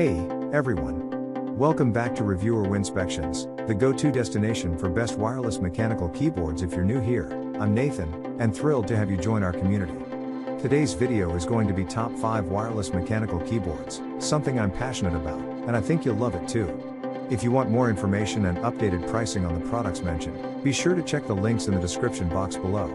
Hey, everyone. Welcome back to Reviewer Winspections, the go-to destination for best wireless mechanical keyboards. If you're new here, I'm Nathan, and thrilled to have you join our community. Today's video is going to be top 5 wireless mechanical keyboards, something I'm passionate about, and I think you'll love it too. If you want more information and updated pricing on the products mentioned, be sure to check the links in the description box below.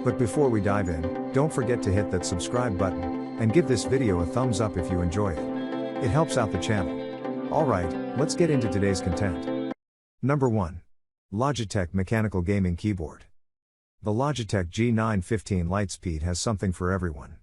But before we dive in, don't forget to hit that subscribe button, and give this video a thumbs up if you enjoy it. It helps out the channel. Alright, let's get into today's content. Number 1. Logitech Mechanical Gaming Keyboard. The Logitech G915 Lightspeed has something for everyone.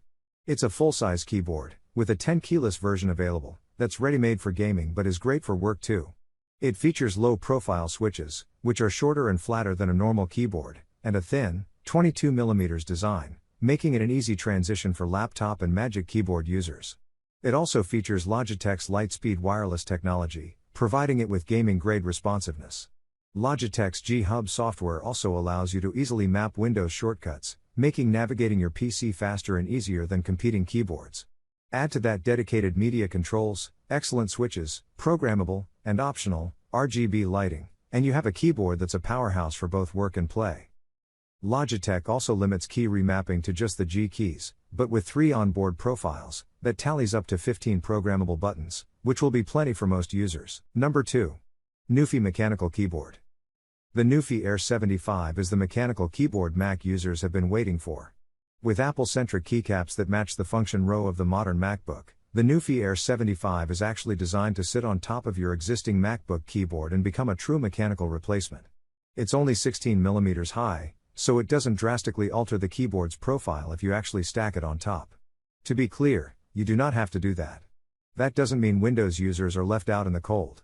It's a full-size keyboard, with a 10 keyless version available, that's ready-made for gaming but is great for work too. It features low-profile switches, which are shorter and flatter than a normal keyboard, and a thin, 22mm design, making it an easy transition for laptop and Magic Keyboard users. It also features Logitech's Lightspeed wireless technology, providing it with gaming-grade responsiveness. Logitech's G-Hub software also allows you to easily map Windows shortcuts, making navigating your PC faster and easier than competing keyboards. Add to that dedicated media controls, excellent switches, programmable, and optional, RGB lighting, and you have a keyboard that's a powerhouse for both work and play. Logitech also limits key remapping to just the G keys, but with 3 onboard profiles, that tallies up to 15 programmable buttons, which will be plenty for most users. Number 2. Newfie Mechanical Keyboard. The Newfie Air 75 is the mechanical keyboard Mac users have been waiting for. With Apple-centric keycaps that match the function row of the modern MacBook, the Newfie Air 75 is actually designed to sit on top of your existing MacBook keyboard and become a true mechanical replacement. It's only 16mm high, so it doesn't drastically alter the keyboard's profile if you actually stack it on top. To be clear, you do not have to do that. That doesn't mean Windows users are left out in the cold.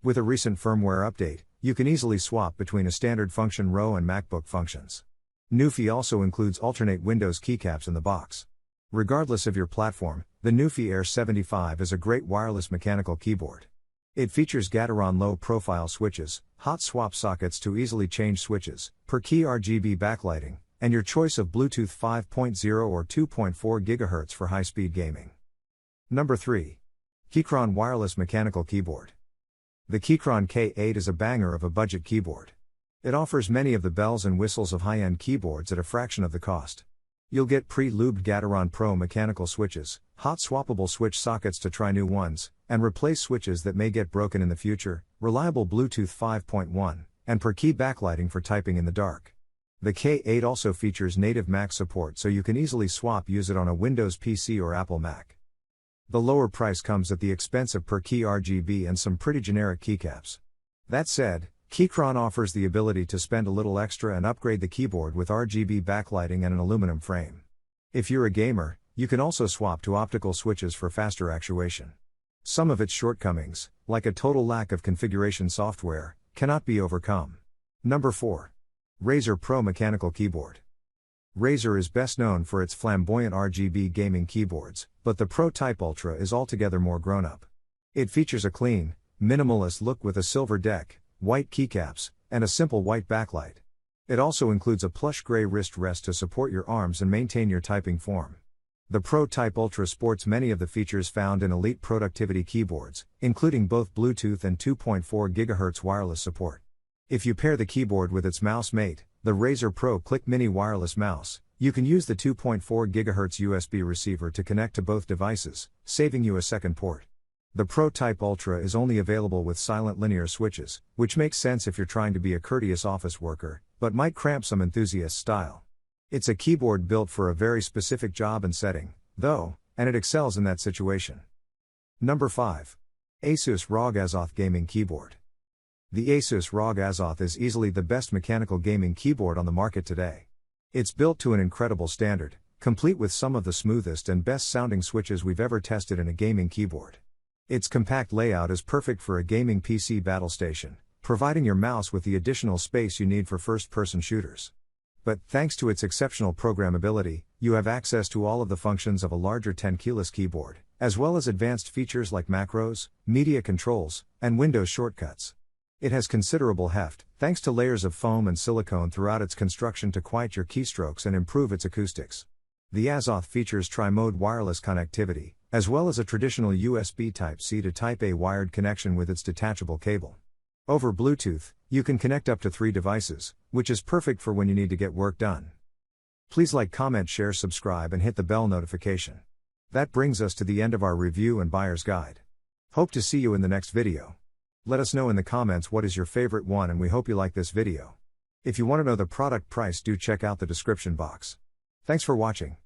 With a recent firmware update, you can easily swap between a standard function row and MacBook functions. Newfie also includes alternate Windows keycaps in the box. Regardless of your platform, the Newfie Air 75 is a great wireless mechanical keyboard. It features Gateron low-profile switches, hot swap sockets to easily change switches, per-key RGB backlighting, and your choice of Bluetooth 5.0 or 2.4 GHz for high-speed gaming. Number 3. Keychron Wireless Mechanical Keyboard. The Keychron K8 is a banger of a budget keyboard. It offers many of the bells and whistles of high-end keyboards at a fraction of the cost. You'll get pre-lubed Gateron Pro mechanical switches, hot swappable switch sockets to try new ones, and replace switches that may get broken in the future, reliable Bluetooth 5.1, and per-key backlighting for typing in the dark. The K8 also features native Mac support, so you can easily use it on a Windows PC or Apple Mac. The lower price comes at the expense of per-key RGB and some pretty generic keycaps. That said, Keychron offers the ability to spend a little extra and upgrade the keyboard with RGB backlighting and an aluminum frame. If you're a gamer, you can also swap to optical switches for faster actuation. Some of its shortcomings, like a total lack of configuration software, cannot be overcome. Number 4. Razer Pro Mechanical Keyboard. Razer is best known for its flamboyant RGB gaming keyboards, but the Pro Type Ultra is altogether more grown-up. It features a clean, minimalist look with a silver deck, white keycaps, and a simple white backlight. It also includes a plush gray wrist rest to support your arms and maintain your typing form. The Pro Type Ultra sports many of the features found in elite productivity keyboards, including both Bluetooth and 2.4 GHz wireless support. If you pair the keyboard with its mouse mate, the Razer Pro Click Mini wireless mouse, you can use the 2.4 GHz USB receiver to connect to both devices, saving you a second port. The Pro Type Ultra is only available with silent linear switches, which makes sense if you're trying to be a courteous office worker, but might cramp some enthusiast style. It's a keyboard built for a very specific job and setting, though, and it excels in that situation. Number 5. Asus ROG Azoth Gaming Keyboard. The Asus ROG Azoth is easily the best mechanical gaming keyboard on the market today. It's built to an incredible standard, complete with some of the smoothest and best sounding switches we've ever tested in a gaming keyboard. Its compact layout is perfect for a gaming PC battle station, providing your mouse with the additional space you need for first-person shooters. But, thanks to its exceptional programmability, you have access to all of the functions of a larger 10-keyless keyboard, as well as advanced features like macros, media controls, and Windows shortcuts. It has considerable heft, thanks to layers of foam and silicone throughout its construction to quiet your keystrokes and improve its acoustics. The Azoth features tri-mode wireless connectivity, as well as a traditional USB Type-C to Type-A wired connection with its detachable cable. Over Bluetooth, you can connect up to 3 devices, which is perfect for when you need to get work done. Please like, comment, share, subscribe, and hit the bell notification. That brings us to the end of our review and buyer's guide. Hope to see you in the next video. Let us know in the comments what is your favorite one, and we hope you like this video. If you want to know the product price, do check out the description box. Thanks for watching.